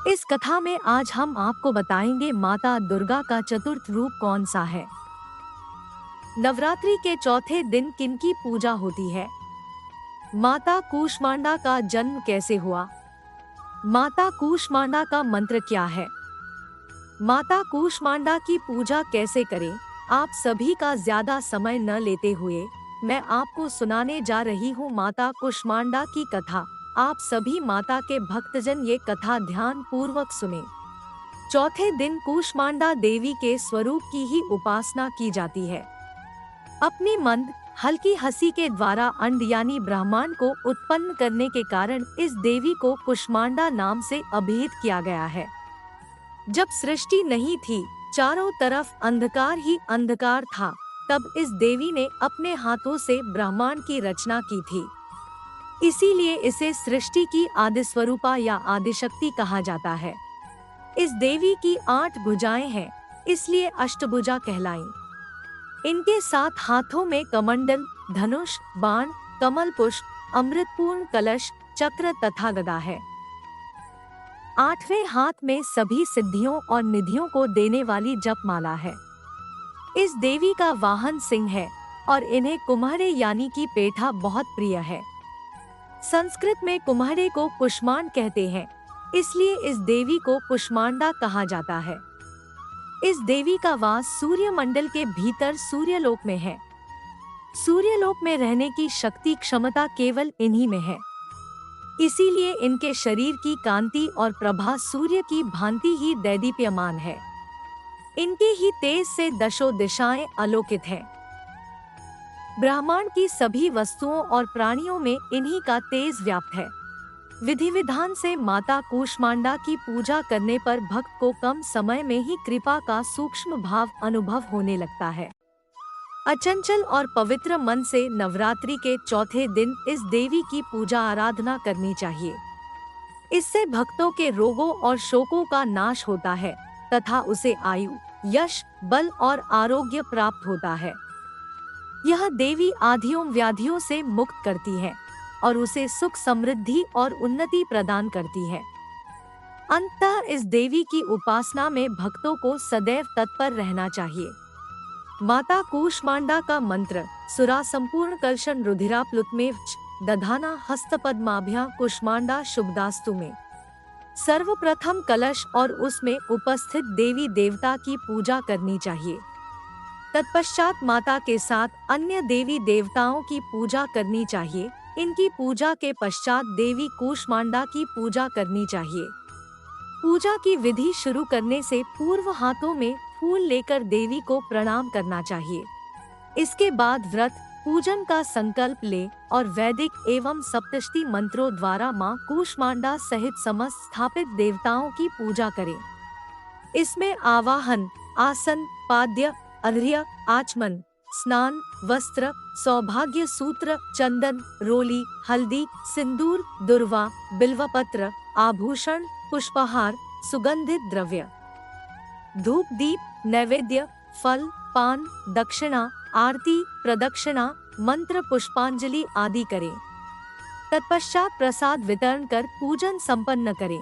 इस कथा में आज हम आपको बताएंगे माता दुर्गा का चतुर्थ रूप कौन सा है। नवरात्रि के चौथे दिन किनकी पूजा होती है। माता कूष्मांडा का जन्म कैसे हुआ। माता कूष्मांडा का मंत्र क्या है। माता कूष्मांडा की पूजा कैसे करें। आप सभी का ज्यादा समय न लेते हुए मैं आपको सुनाने जा रही हूँ माता कूष्मांडा की कथा। आप सभी माता के भक्तजन ये कथा ध्यान पूर्वक सुने। चौथे दिन कूष्मांडा देवी के स्वरूप की ही उपासना की जाती है। अपनी मंद हल्की हंसी के द्वारा अंड यानी ब्रह्मांड को उत्पन्न करने के कारण इस देवी को कूष्मांडा नाम से अभिहित किया गया है। जब सृष्टि नहीं थी, चारों तरफ अंधकार ही अंधकार था, तब इस देवी ने अपने हाथों से ब्रह्मांड की रचना की थी। इसीलिए इसे सृष्टि की आदिस्वरूपा या आदिशक्ति कहा जाता है। इस देवी की 8 भुजाएं हैं, इसलिए अष्टभुजा कहलाई। इनके 7 हाथों में कमंडल, धनुष, बाण, कमल पुष्प, अमृतपूर्ण कलश, चक्र तथा गदा है। 8वें हाथ में सभी सिद्धियों और निधियों को देने वाली जपमाला है। इस देवी का वाहन सिंह है और इन्हें कुम्हरे यानी कि पेठा बहुत प्रिय है। संस्कृत में कुम्हरे को कुष्मांड कहते हैं, इसलिए इस देवी को कुष्मांडा कहा जाता है। इस देवी का वास सूर्य मंडल के भीतर सूर्यलोक में है। सूर्यलोक में रहने की शक्ति क्षमता केवल इन्हीं में है। इसीलिए इनके शरीर की कांति और प्रभा सूर्य की भांति ही दैदीप्यमान है। इनके ही तेज से दशों दिशाएं आलोकित हैं। ब्रह्मांड की सभी वस्तुओं और प्राणियों में इन्हीं का तेज व्याप्त है। विधि विधान से माता कूष्मांडा की पूजा करने पर भक्त को कम समय में ही कृपा का सूक्ष्म भाव अनुभव होने लगता है। अचंचल और पवित्र मन से नवरात्रि के चौथे दिन इस देवी की पूजा आराधना करनी चाहिए। इससे भक्तों के रोगों और शोकों का नाश होता है तथा उसे आयु, यश, बल और आरोग्य प्राप्त होता है। यह देवी आधियों व्याधियों से मुक्त करती है और उसे सुख, समृद्धि और उन्नति प्रदान करती है। अंततः इस देवी की उपासना में भक्तों को सदैव तत्पर रहना चाहिए। माता कूष्मांडा का मंत्र सुरा संपूर्ण कलशन रुधिरा प्लुतमेव दधाना हस्तपद्माभ्या कूष्मांडा शुभदास्तु में सर्वप्रथम कलश और उसमें उपस्थित देवी देवता की पूजा करनी चाहिए। तत्पश्चात माता के साथ अन्य देवी देवताओं की पूजा करनी चाहिए। इनकी पूजा के पश्चात देवी कूष्मांडा की पूजा करनी चाहिए। पूजा की विधि शुरू करने से पूर्व हाथों में फूल लेकर देवी को प्रणाम करना चाहिए। इसके बाद व्रत पूजन का संकल्प ले और वैदिक एवं सप्तशती मंत्रों द्वारा मां कूष्मांडा सहित समस्त स्थापित देवताओं की पूजा करें। इसमें आवाहन, आसन, पाद्य, अर्घ्य, आचमन, स्नान, वस्त्र, सौभाग्य सूत्र, चंदन, रोली, हल्दी, सिंदूर, दुर्वा, बिल्वपत्र, आभूषण, पुष्पहार, सुगंधित द्रव्य, धूप, दीप, नैवेद्य, फल, पान, दक्षिणा, आरती, प्रदक्षिणा, मंत्र, पुष्पांजलि आदि करें। तत्पश्चात प्रसाद वितरण कर पूजन संपन्न करें।